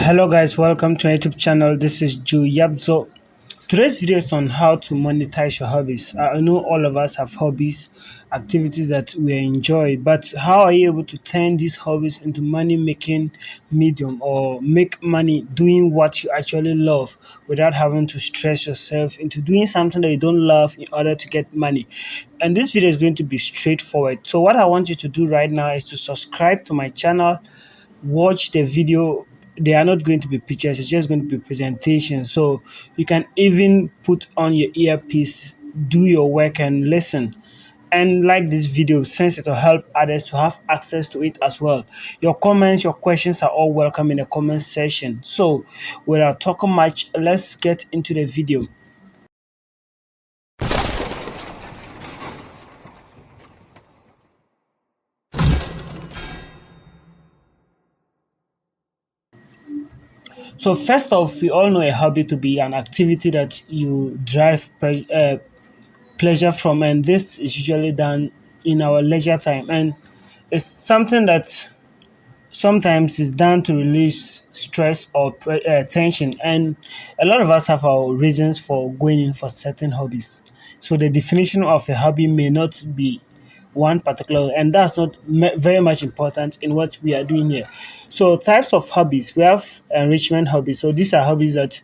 Hello guys, welcome to my YouTube channel. This is Yapzor. Today's video is on how to monetize your hobbies. I know all of us have hobbies, activities that we enjoy, but how are you able to turn these hobbies into money making medium or make money doing what you actually love without having to stress yourself into doing something that you don't love in order to get money? And this video is going to be straightforward. So what I want you to do right now is to subscribe to my channel, watch the video. They are not going to be pictures, it's just going to be presentation, so you can even put on your earpiece, do your work and listen, and like this video since it will help others to have access to it as well. Your comments, your questions are all welcome in the comment section. So without talking much, let's get into the video. So first off, we all know a hobby to be an activity that you drive pleasure from, and this is usually done in our leisure time, and it's something that sometimes is done to release stress or tension, and a lot of us have our reasons for going in for certain hobbies. So the definition of a hobby may not be one particular, and that's not very much important in what we are doing here. So types of hobbies, we have enrichment hobbies. So these are hobbies that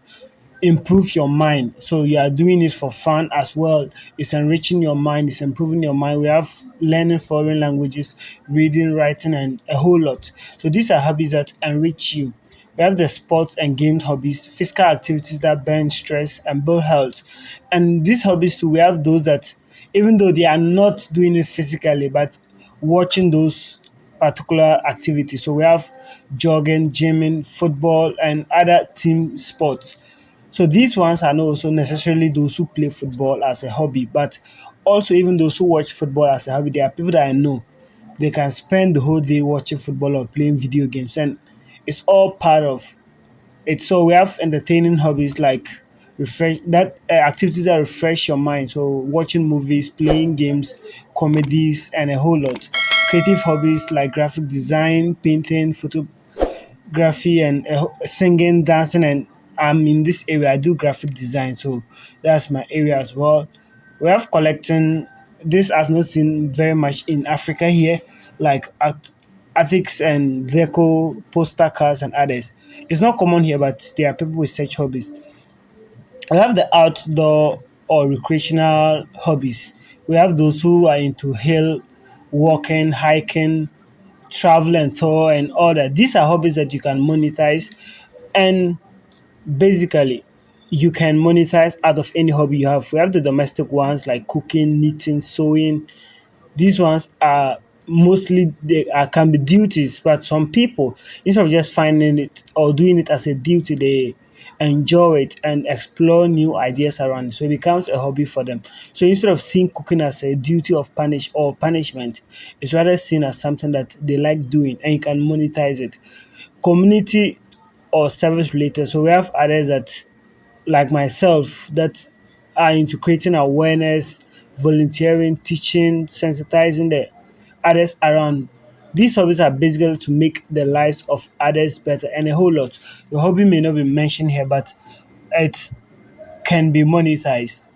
improve your mind. So you are doing it for fun as well. It's enriching your mind, it's improving your mind. We have learning foreign languages, reading, writing, and a whole lot. So these are hobbies that enrich you. We have the sports and games hobbies, physical activities that burn stress and build health. And these hobbies too, we have those that even though they are not doing it physically, but watching those particular activities. So we have jogging, gymming, football, and other team sports. So these ones are not also necessarily those who play football as a hobby, but also even those who watch football as a hobby. There are people that I know, they can spend the whole day watching football or playing video games, and it's all part of it. So we have entertaining hobbies like refresh that activities that refresh your mind. So watching movies, playing games, comedies, and a whole lot. Creative hobbies like graphic design, painting, photography, and singing, dancing, and I'm in this area. I do graphic design, so that's my area as well. We have collecting. This has not seen very much in Africa here, like ethics and deco, poster cards, and others. It's not common here, but there are people with such hobbies. We have the outdoor or recreational hobbies. We have those who are into hill walking, hiking, travel and tour and all that. These are hobbies that you can monetize, and basically you can monetize out of any hobby you have. We have the domestic ones like cooking, knitting, sewing. These ones are mostly they are, can be duties, but some people instead of just finding it or doing it as a duty, they enjoy it and explore new ideas around it. So it becomes a hobby for them. So instead of seeing cooking as a duty of punishment, it's rather seen as something that they like doing and you can monetize it. Community or service related. So we have others that like myself that are into creating awareness, volunteering, teaching, sensitizing the others around. These hobbies are basically to make the lives of others better and a whole lot. Your hobby may not be mentioned here, but it can be monetized.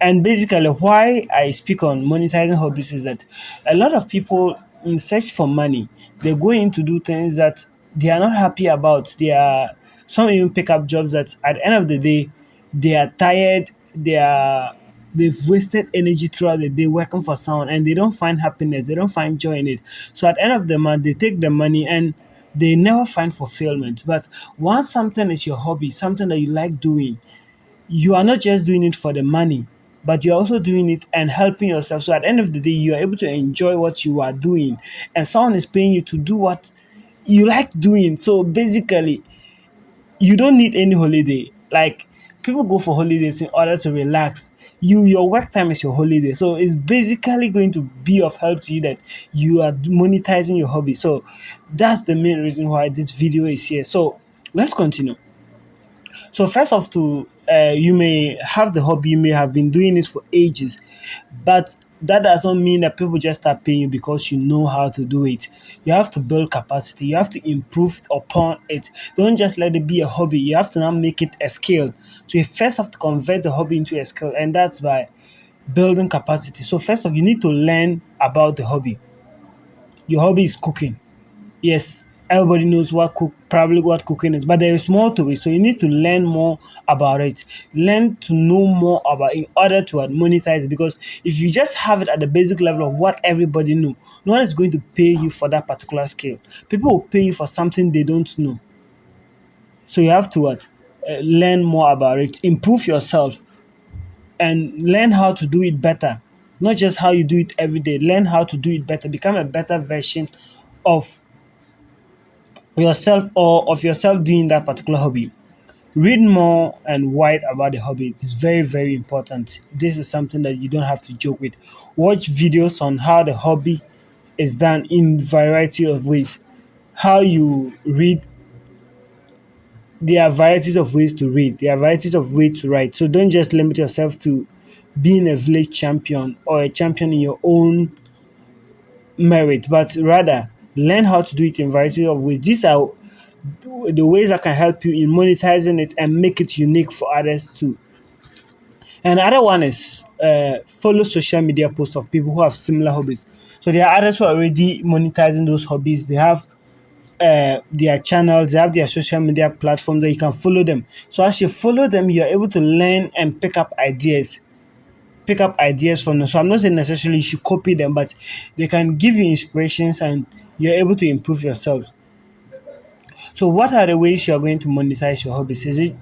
And basically, why I speak on monetizing hobbies is that a lot of people in search for money, they go in to do things that they are not happy about. They are some even pick up jobs that at the end of the day, they are tired. They've wasted energy throughout the day working for someone, and they don't find happiness. They don't find joy in it. So at the end of the month, they take the money and they never find fulfillment. But once something is your hobby, something that you like doing, you are not just doing it for the money, but you're also doing it and helping yourself. So at the end of the day, you are able to enjoy what you are doing, and someone is paying you to do what you like doing. So basically, you don't need any holiday. Like people go for holidays in order to relax. Your work time is your holiday. So it's basically going to be of help to you that you are monetizing your hobby. So that's the main reason why this video is here. So let's continue. So first off, to you may have the hobby, you may have been doing it for ages, but that does not mean that people just start paying you because you know how to do it. You have to build capacity. You have to improve upon it. Don't just let it be a hobby. You have to now make it a skill. So you first have to convert the hobby into a skill, and that's by building capacity. So first off, you need to learn about the hobby. Your hobby is cooking. Yes, everybody knows probably what cooking is, but there is more to it. So you need to learn more about it. Learn to know more about it in order to monetize it. Because if you just have it at the basic level of what everybody know, no one is going to pay you for that particular skill. People will pay you for something they don't know. So you have to learn more about it, improve yourself, and learn how to do it better. Not just how you do it every day. Learn how to do it better. Become a better version of yourself or of yourself doing that particular hobby. Read more and wide about the hobby. It's very, very important. This is something that you don't have to joke with. Watch videos on how the hobby is done in variety of ways. How you read, there are varieties of ways to read, there are varieties of ways to write. So don't just limit yourself to being a village champion or a champion in your own merit, but rather learn how to do it in variety of ways. These are the ways that can help you in monetizing it and make it unique for others too. And the other one is follow social media posts of people who have similar hobbies. So there are others who are already monetizing those hobbies. They have their channels, they have their social media platforms that you can follow them. So as you follow them, you're able to learn and pick up ideas from them. So I'm not saying necessarily you should copy them, but they can give you inspirations and you're able to improve yourself. So, what are the ways you're going to monetize your hobbies? Is it,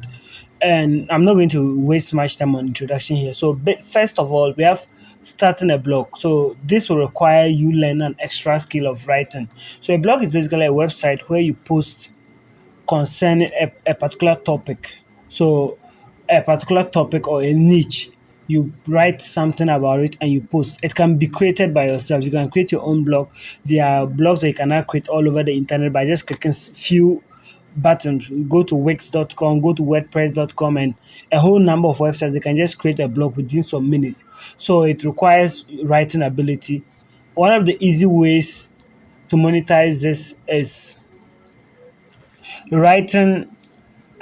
and I'm not going to waste much time on introduction here. So, first of all, we have starting a blog. So, this will require you learn an extra skill of writing. So, a blog is basically a website where you post concerning a particular topic. So, a particular topic or a niche, you write something about it and you post. It can be created by yourself. You can create your own blog. There are blogs that you can now create all over the internet by just clicking few buttons. Go to wix.com, go to wordpress.com, and a whole number of websites. They can just create a blog within some minutes. So it requires writing ability. One of the easy ways to monetize this is writing,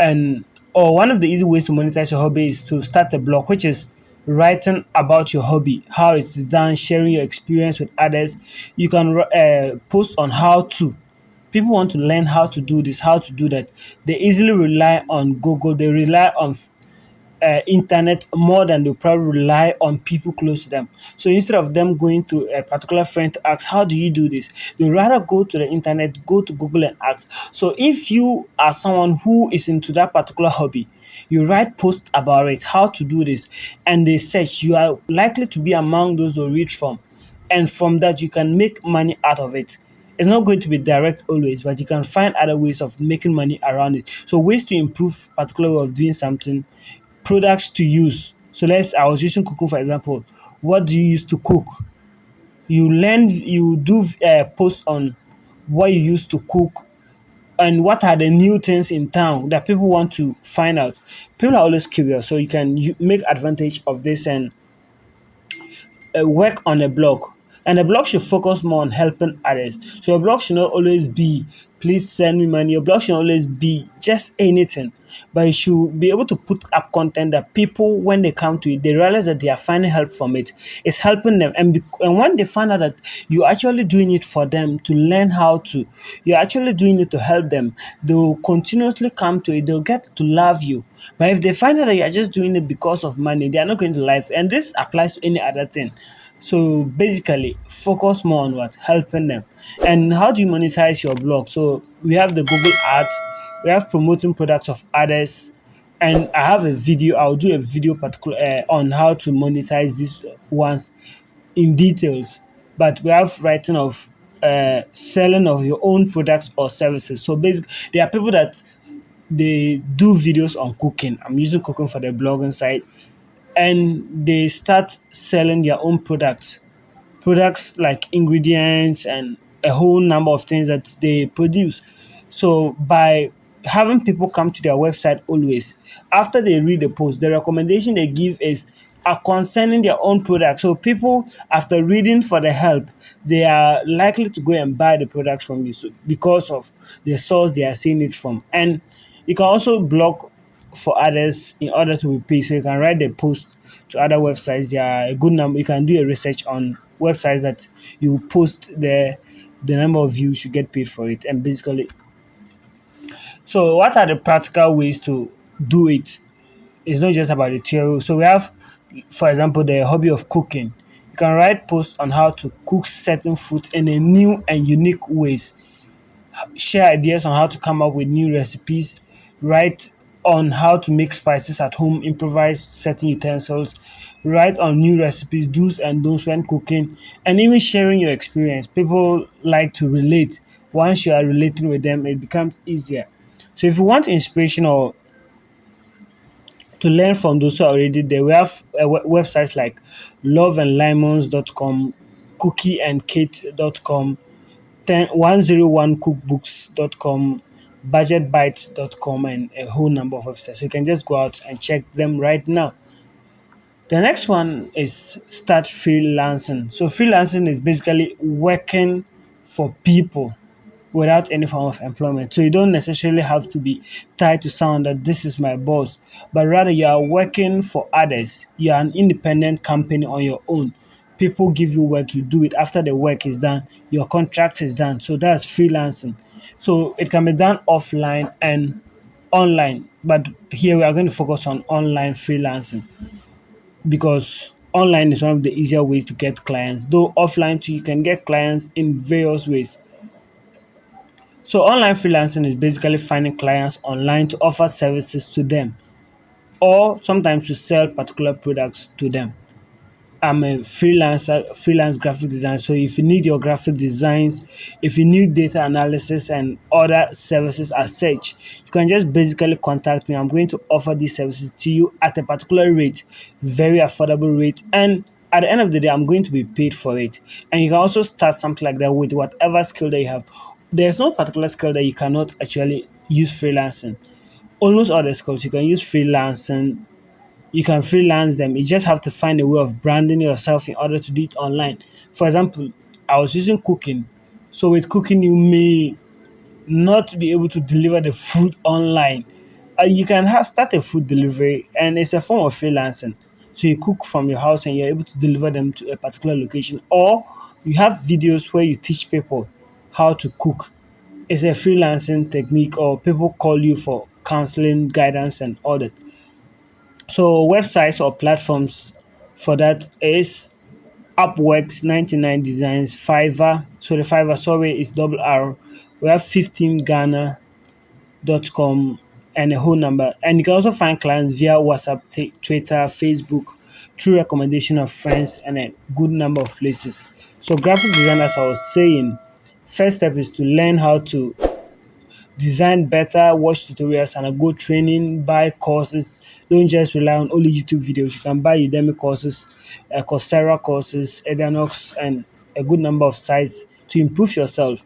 and or one of the easy ways to monetize your hobby is to start a blog, which is writing about your hobby, how it's done, sharing your experience with others. You can post on how to. People want to learn how to do this, how to do that. They easily rely on Google. They rely on internet more than they probably rely on people close to them. So instead of them going to a particular friend to ask, how do you do this? They rather go to the internet, go to Google and ask. So if you are someone who is into that particular hobby, you write posts about it, how to do this, and they search, you are likely to be among those who read from. And from that, you can make money out of it. It's not going to be direct always, but you can find other ways of making money around it. So ways to improve particular way of doing something, products to use. So I was using cooking for example. What do you use to cook? You do post on what you use to cook and what are the new things in town that people want to find out. People are always curious, so you can make advantage of this and work on a blog. And a blog should focus more on helping others. So your blog should not always be, please send me money. Your blog should always be just anything. But you should be able to put up content that people, when they come to it, they realize that they are finding help from it. It's helping them. And when they find out that you're actually doing it for them to learn how to, you're actually doing it to help them, they'll continuously come to it. They'll get to love you. But if they find out that you're just doing it because of money, they are not going to like it. And this applies to any other thing. So basically, focus more on what helping them. And how do you monetize your blog? So we have the Google Ads, we have promoting products of others, and I have a video. I'll do a video particular on how to monetize these ones in details. But we have writing of selling of your own products or services. So basically, there are people that they do videos on cooking. I'm using cooking for the blogging site, and they start selling their own products like ingredients and a whole number of things that they produce. So by having people come to their website always. After they read the post, the recommendation they give is concerning their own product. So people, after reading for the help, they are likely to go and buy the product from you, so because of the source they are seeing it from. And you can also block for others in order to be paid. So you can write the post to other websites. There are a good number. You can do a research on websites that you post the number of views you get paid for it. And basically, so what are the practical ways to do it? It's not just about the theory. So we have, for example, the hobby of cooking. You can write posts on how to cook certain foods in a new and unique ways. Share ideas on how to come up with new recipes. Write on how to make spices at home. Improvise certain utensils. Write on new recipes, do's and don'ts when cooking, and even sharing your experience. People like to relate. Once you are relating with them, it becomes easier. So if you want inspiration or to learn from those who are already there, we have websites like loveandlimons.com, cookieandkate.com, 101cookbooks.com, budgetbytes.com, and a whole number of websites. So you can just go out and check them right now. The next one is start freelancing. So freelancing is basically working for people without any form of employment. So you don't necessarily have to be tied to someone that this is my boss, but rather you are working for others. You are an independent company on your own. People give you work, you do it. After the work is done, your contract is done. So that's freelancing. So it can be done offline and online, but here we are going to focus on online freelancing because online is one of the easier ways to get clients. Though offline too, you can get clients in various ways. So online freelancing is basically finding clients online to offer services to them or sometimes to sell particular products to them. I'm a freelance graphic designer. So if you need your graphic designs, if you need data analysis and other services as such, you can just basically contact me. I'm going to offer these services to you at a particular rate, very affordable rate. And at the end of the day, I'm going to be paid for it. And you can also start something like that with whatever skill that you have. There's no particular skill that you cannot actually use freelancing. Almost all the skills you can use freelancing, you can freelance them. You just have to find a way of branding yourself in order to do it online. For example, I was using cooking. So with cooking, you may not be able to deliver the food online. You can have start a food delivery, and it's a form of freelancing. So you cook from your house and you're able to deliver them to a particular location, or you have videos where you teach people how to cook. It's a freelancing technique, or people call you for counseling, guidance, and all that. So websites or platforms for that is Upworks, 99 Designs, Fiverr. So the Fiverr, sorry, is double R. We have 15ghana.com and a whole number. And you can also find clients via WhatsApp, Twitter, Facebook, through recommendation of friends, and a good number of places. So graphic design, as I was saying, first step is to learn how to design better, watch tutorials, and go training, buy courses. Don't just rely on only YouTube videos. You can buy Udemy courses, Coursera courses, Edanox, and a good number of sites to improve yourself.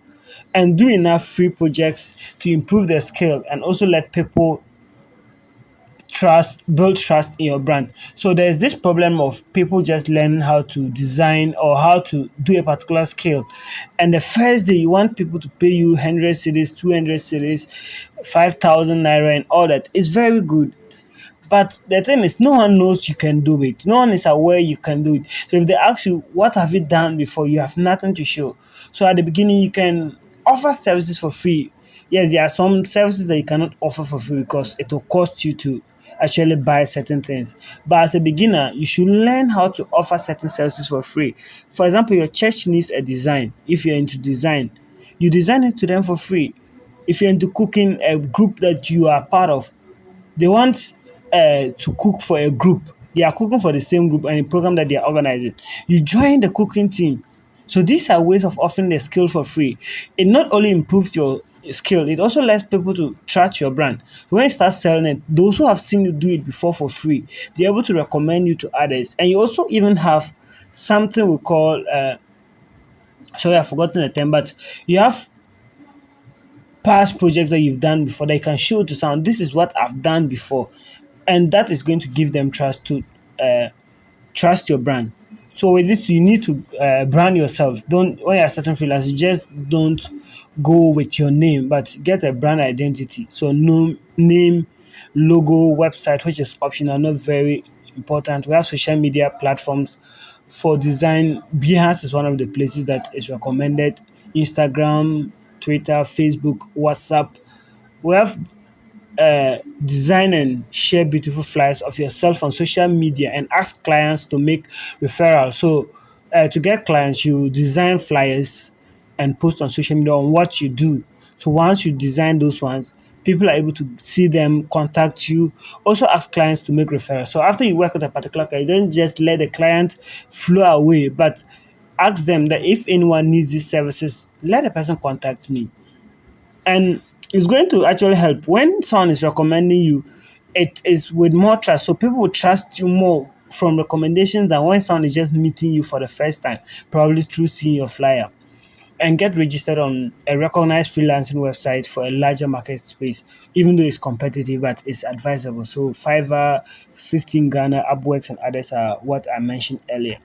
And do enough free projects to improve their skill and also let people build trust in your brand. So there's this problem of people just learning how to design or how to do a particular skill, and the first day you want people to pay you 100 cities, 200 cities, 5,000 naira and all that. It's very good, but the thing is, no one knows you can do it. No one is aware you can do it. So if they ask you, what have you done before? You have nothing to show. So at the beginning, you can offer services for free. Yes, there are some services that you cannot offer for free because it will cost you to actually buy certain things. But as a beginner, you should learn how to offer certain services for free. For example, your church needs a design. If you're into design, you design it to them for free. If you're into cooking, a group that you are part of, they want to cook for a group. They are cooking for the same group and a program that they are organizing. You join the cooking team. So these are ways of offering the skill for free. It not only improves your skill, it also lets people to trust your brand. When you start selling it, those who have seen you do it before for free, they're able to recommend you to others. And you also even have something we call sorry, I've forgotten the term, but you have past projects that you've done before that you can show to someone, this is what I've done before. And that is going to give them trust to trust your brand. So with this, you need to brand yourself. Don't when you're starting freelance, you just don't go with your name, but get a brand identity. So no name, logo, website, which is optional, not very important. We have social media platforms for design. Behance is one of the places that is recommended. Instagram, Twitter, Facebook, WhatsApp. We have design and share beautiful flyers of yourself on social media and ask clients to make referrals. So, to get clients, you design flyers and post on social media on what you do. So, once you design those ones, people are able to see them, contact you. Also, ask clients to make referrals. So, after you work with a particular client, you don't just let the client flow away, but ask them that if anyone needs these services, let the person contact me. And it's going to actually help when someone is recommending you. It is with more trust, so people will trust you more from recommendations than when someone is just meeting you for the first time, probably through seeing your flyer. And get registered on a recognized freelancing website for a larger market space, even though it's competitive, but it's advisable. So Fiverr, 15 Ghana, Upworks, and others are what I mentioned earlier.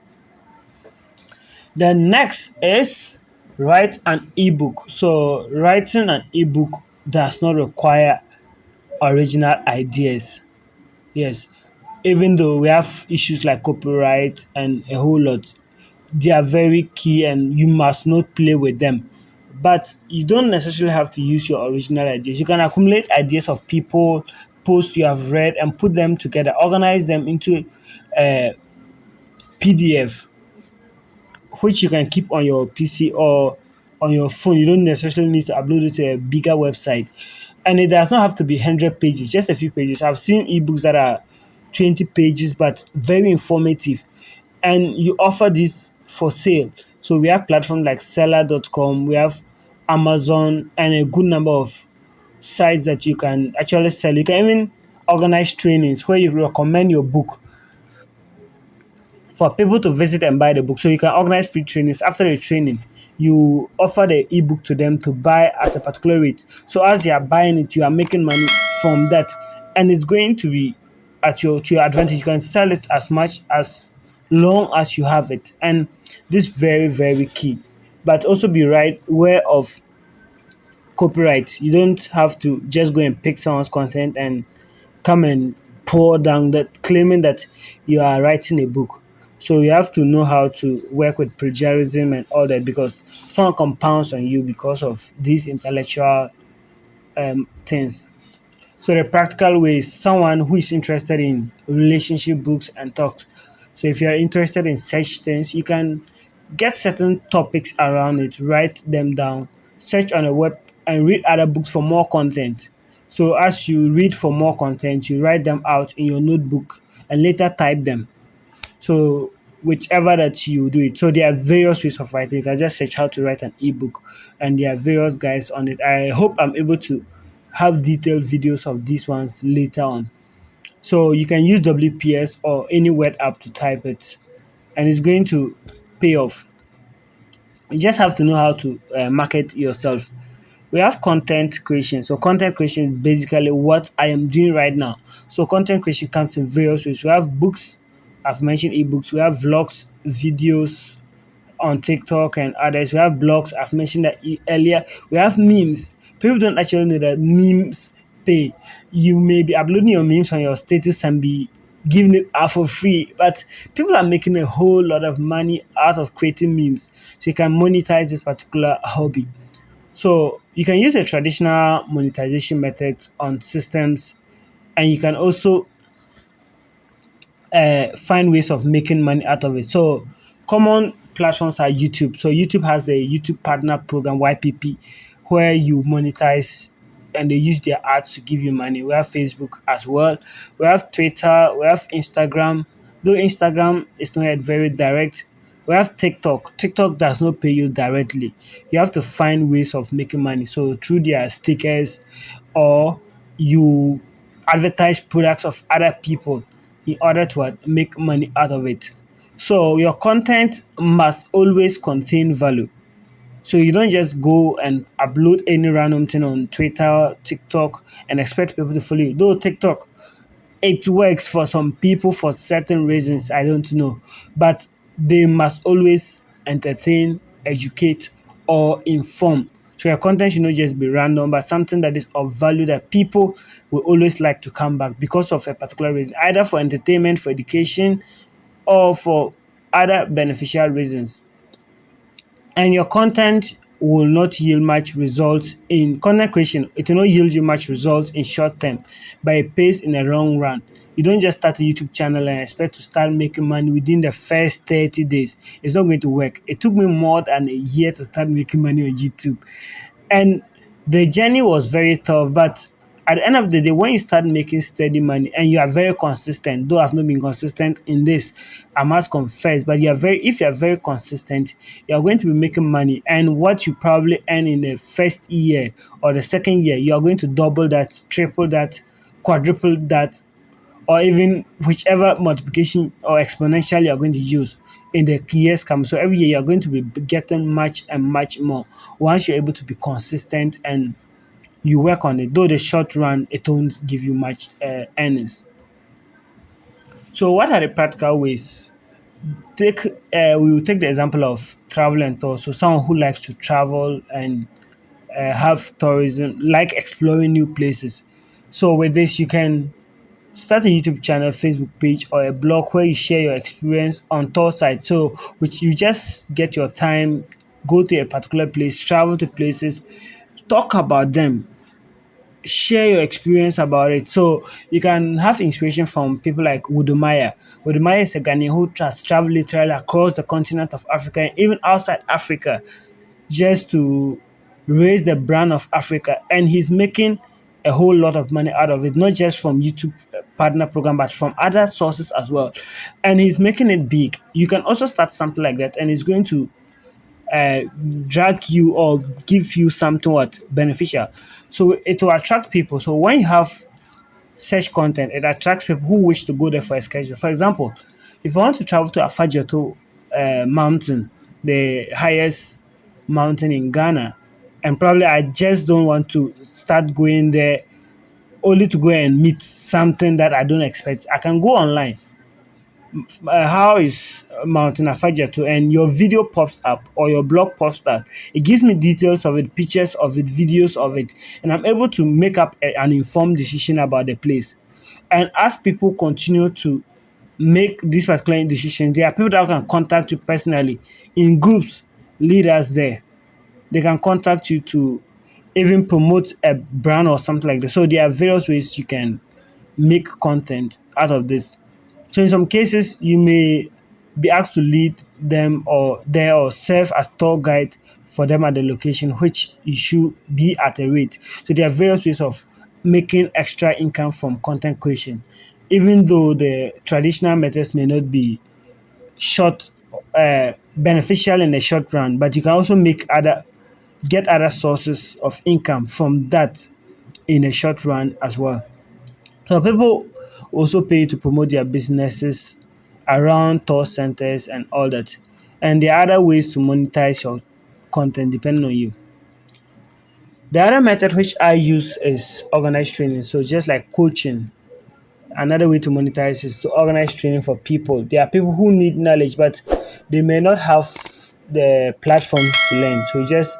The next is write an ebook. So writing an ebook does not require original ideas. Yes, even though we have issues like copyright and a whole lot, they are very key and you must not play with them. But you don't necessarily have to use your original ideas. You can accumulate ideas of people, posts you have read, and put them together, organize them into a PDF which you can keep on your PC or on your phone. You don't necessarily need to upload it to a bigger website. And it does not have to be 100 pages, just a few pages. I've seen ebooks that are 20 pages, but very informative. And you offer this for sale. So we have platforms like seller.com, we have Amazon, and a good number of sites that you can actually sell. You can even organize trainings where you recommend your book for people to visit and buy the book. So you can organize free trainings. After the training, you offer the ebook to them to buy at a particular rate. So as you are buying it, you are making money from that, and it's going to be at your to your advantage. You can sell it as much as long as you have it, and this very very key. But also be right aware of copyright. You don't have to just go and pick someone's content and come and pour down that claiming that you are writing a book. So you have to know how to work with plagiarism and all that because someone compounds on you because of these intellectual things. So the practical way is someone who is interested in relationship books and talks. So if you are interested in such things, you can get certain topics around it, write them down, search on a web and read other books for more content. So as you read for more content, you write them out in your notebook and later type them. So whichever that you do it. So there are various ways of writing. You can just search how to write an ebook and there are various guides on it. I hope I'm able to have detailed videos of these ones later on. So you can use WPS or any word app to type it and it's going to pay off. You just have to know how to market yourself. We have content creation. So content creation is basically what I am doing right now. So content creation comes in various ways. We have books. I've mentioned ebooks. We have vlogs, videos on TikTok and others. We have blogs. I've mentioned that earlier. We have memes. People don't actually know that memes pay. You may be uploading your memes on your status and be giving it out for free, but people are making a whole lot of money out of creating memes. So you can monetize this particular hobby. So you can use a traditional monetization methods on systems, and you can also find ways of making money out of it. So common platforms are YouTube. So YouTube has the YouTube Partner Program (YPP), where you monetize and they use their ads to give you money. We have Facebook as well. We have Twitter. We have Instagram. Though Instagram is not yet very direct. We have TikTok. TikTok does not pay you directly. You have to find ways of making money. So through their stickers or you advertise products of other people in order to make money out of it. So your content must always contain value. So you don't just go and upload any random thing on Twitter, TikTok, and expect people to follow you. Though TikTok, it works for some people for certain reasons, I don't know. But they must always entertain, educate, or inform. So your content should not just be random, but something that is of value that people will always like to come back because of a particular reason, either for entertainment, for education, or for other beneficial reasons. And your content will not yield much results in content creation. It will not yield you much results in short term, but it pays in the long run. You don't just start a YouTube channel and expect to start making money within the first 30 days. It's not going to work. It took me more than a year to start making money on YouTube. And the journey was very tough, but at the end of the day, when you start making steady money and you are very consistent, though I've not been consistent in this, I must confess, but if you are very consistent, you are going to be making money. And what you probably earn in the first year or the second year, you are going to double that, triple that, quadruple that, or even whichever multiplication or exponential you are going to use in the years come. So every year you are going to be getting much and much more once you're able to be consistent and you work on it. Though the short run, it won't give you much earnings. So what are the practical ways? We will take the example of travel and tour. So someone who likes to travel and have tourism, like exploring new places. So with this, you can start a YouTube channel, Facebook page, or a blog where you share your experience on tour sites. So, which you just get your time, go to a particular place, travel to places, talk about them, share your experience about it. So you can have inspiration from people like Wudumaya. Wudumaya is a Ghanaian who has traveled literally across the continent of Africa and even outside Africa just to raise the brand of Africa. And he's making a whole lot of money out of it, not just from YouTube partner program, but from other sources as well. And he's making it big. You can also start something like that, and it's going to uh, drag you or give you something what beneficial. So it will attract people. So when you have such content, it attracts people who wish to go there for excursion. For example, if I want to travel to Afajato mountain, the highest mountain in Ghana, and probably I just don't want to start going there only to go and meet something that I don't expect. I can go online. How is Mountain Afajato, and your video pops up or your blog pops up. It gives me details of it, pictures of it, videos of it, and I'm able to make up an informed decision about the place. And as people continue to make these particular decisions, there are people that can contact you personally in groups, leaders there. They can contact you to even promote a brand or something like that. So there are various ways you can make content out of this. So in some cases, you may be asked to lead them or there or serve as tour guide for them at the location, which you should be at a rate. So there are various ways of making extra income from content creation, even though the traditional methods may not be short beneficial in the short run, but you can also get other sources of income from that in a short run as well. So people also pay to promote their businesses around tour centers and all that. And there are other ways to monetize your content depending on you. The other method which I use is organized training. So just like coaching, another way to monetize is to organize training for people. There are people who need knowledge, but they may not have the platform to learn. So you just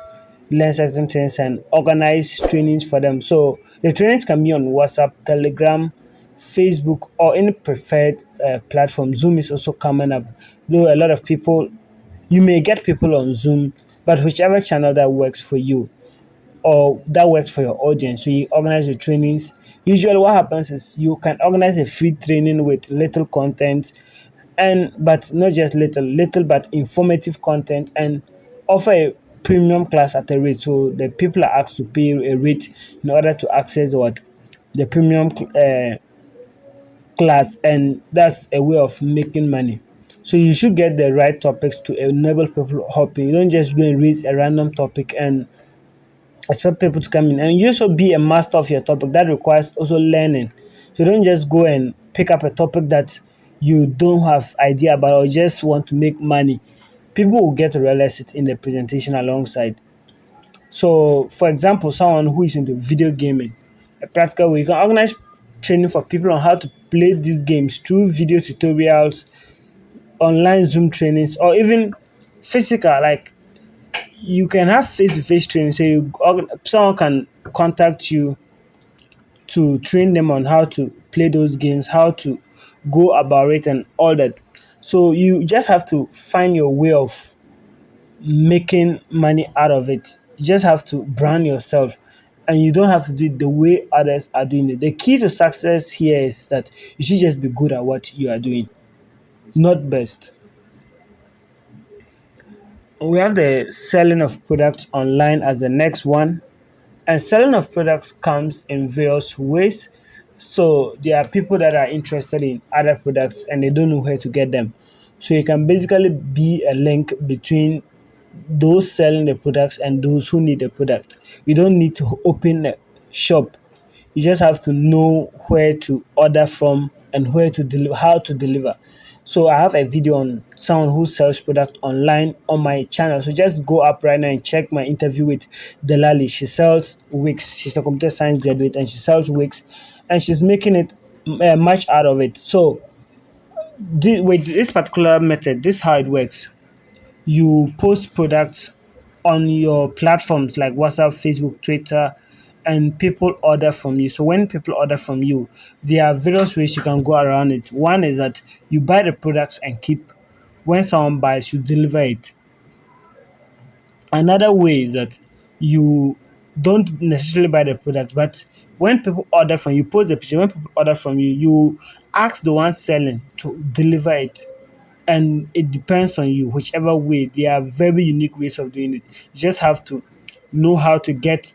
learn certain things and organize trainings for them. So the trainings can be on WhatsApp, Telegram, Facebook, or any preferred platform. Zoom is also coming up. Though a lot of people, you may get people on Zoom, but whichever channel that works for you or that works for your audience. So you organize your trainings. Usually what happens is you can organize a free training with little content and but not just little but informative content and offer a premium class at a rate. So the people are asked to pay a rate in order to access what the premium class, and that's a way of making money. So you should get the right topics to enable people hopping. You don't just go and read a random topic and expect people to come in, and you also be a master of your topic. That requires also learning. So don't just go and pick up a topic that you don't have idea about or just want to make money. people will get to realize it in the presentation alongside. So, for example, someone who is into video gaming, a practical way, you can organize training for people on how to play these games through video tutorials, online Zoom trainings, or even physical. Like you can have face-to-face training. So someone can contact you to train them on how to play those games, how to go about it, and all that. So you just have to find your way of making money out of it. You just have to brand yourself, and you don't have to do it the way others are doing it. The key to success here is that you should just be good at what you are doing, not best. We have the selling of products online as the next one. And selling of products comes in various ways. So there are people that are interested in other products and they don't know where to get them. So you can basically be a link between those selling the products and those who need the product. You don't need to open a shop. You just have to know where to order from and where to deliver, how to deliver. So I have a video on someone who sells product online on my channel. So just go up right now and check my interview with Delali. She sells wigs. She's a computer science graduate and she sells wigs, and she's making it much out of it. So with this particular method, this is how it works. You post products on your platforms like WhatsApp, Facebook, Twitter, and people order from you. So when people order from you, there are various ways you can go around it. One is that you buy the products and keep. When someone buys, you deliver it. Another way is that you don't necessarily buy the product, but when people order from you, post the picture. When people order from you, you ask the one selling to deliver it, and it depends on you whichever way. There are very unique ways of doing it. You just have to know how to get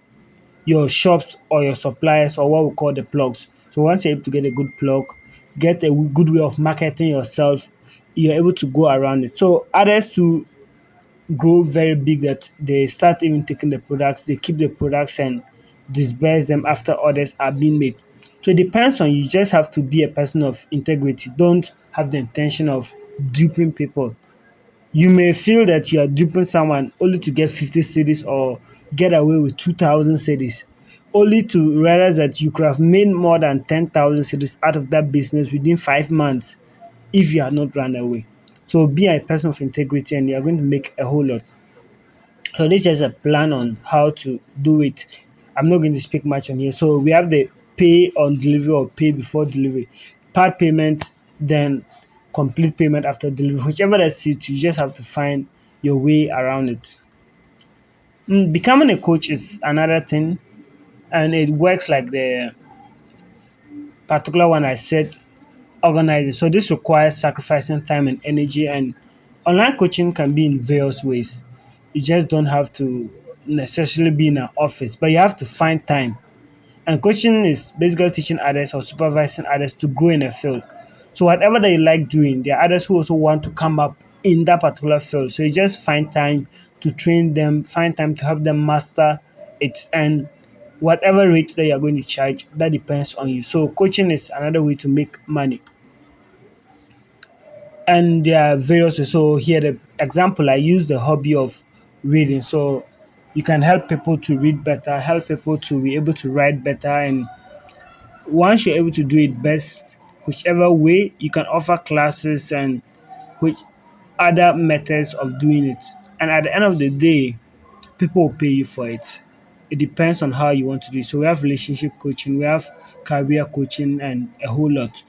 your shops or your suppliers, or what we call the plugs. So once you're able to get a good plug, get a good way of marketing yourself, you're able to go around it. So others to grow very big, that they start even taking the products, they keep the products and disperse them after orders are being made. So it depends on you. You just have to be a person of integrity. Don't have the intention of duping people. You may feel that you are duping someone only to get 50 cities or get away with 2,000 cities, only to realize that you could have made more than 10,000 cities out of that business within 5 months if you had not run away. So be a person of integrity and you are going to make a whole lot. So this is a plan on how to do it. I'm not going to speak much on here. So we have the pay on delivery or pay before delivery, part payment, then complete payment after delivery. Whichever that suits you, just have to find your way around it. Becoming a coach is another thing, and it works like the particular one I said, organizing. So this requires sacrificing time and energy, and online coaching can be in various ways. You just don't have to necessarily be in an office, but you have to find time. And coaching is basically teaching others or supervising others to grow in a field. So whatever that you like doing, there are others who also want to come up in that particular field. So you just find time to train them, find time to help them master it, and whatever rate that you're going to charge, that depends on you. So coaching is another way to make money. And there are various ways. So here the example I use the hobby of reading. So you can help people to read better, help people to be able to write better, and once you're able to do it best, whichever way, you can offer classes and which other methods of doing it. And at the end of the day, people will pay you for it. It depends on how you want to do it. So we have relationship coaching, we have career coaching, and a whole lot.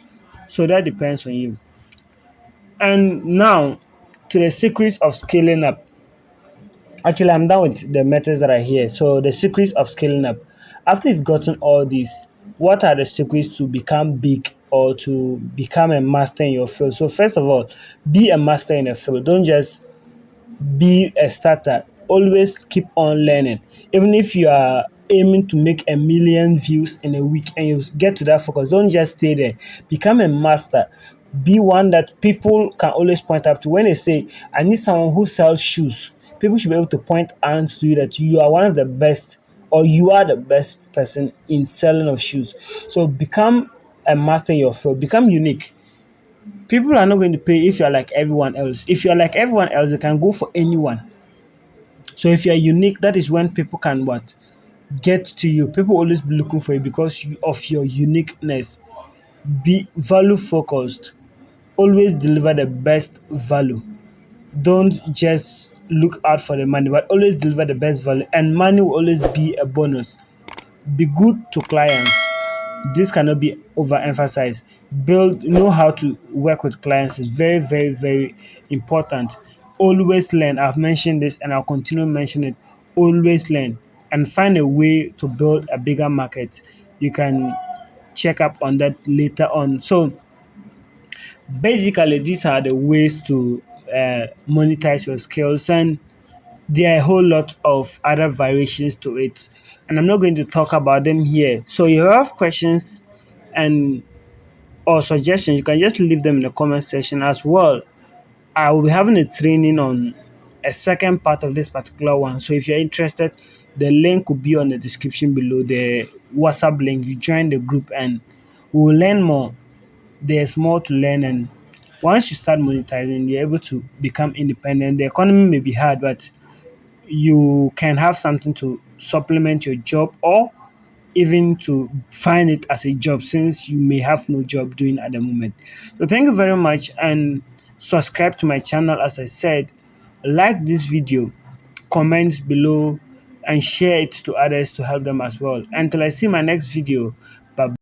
So that depends on you. And now to the secrets of scaling up. Actually, I'm done with the methods that are here. So the secrets of scaling up. After you've gotten all these, what are the secrets to become big or to become a master in your field? So first of all, be a master in a field. Don't just be a starter. Always keep on learning. Even if you are aiming to make 1 million views in a week and you get to that focus, don't just stay there. Become a master. Be one that people can always point up to. When they say, I need someone who sells shoes, people should be able to point hands to you that you are one of the best or you are the best person in selling of shoes. So become a master in your field. Become unique. People are not going to pay if you're like everyone else. If you're like everyone else, they can go for anyone. So if you're unique, that is when people can what? Get to you. People always be looking for you because of your uniqueness. Be value focused. Always deliver the best value. Don't just look out for the money, but always deliver the best value. And money will always be a bonus. Be good to clients. This cannot be overemphasized. Know how to work with clients is very, very, very important. Always learn. I've mentioned this and I'll continue mentioning it. Always learn and find a way to build a bigger market. You can check up on that later on. So basically, these are the ways to monetize your skills, and there are a whole lot of other variations to it, and I'm not going to talk about them here. So if you have questions and or suggestions, you can just leave them in the comment section as well. I will be having a training on a second part of this particular one. So if you're interested, the link will be on the description below, the WhatsApp link. You join the group and we will learn more. There's more to learn, and once you start monetizing, you're able to become independent. The economy may be hard, but you can have something to supplement your job or even to find it as a job since you may have no job doing at the moment. So thank you very much and subscribe to my channel. As I said, like this video, comment below and share it to others to help them as well. Until I see my next video,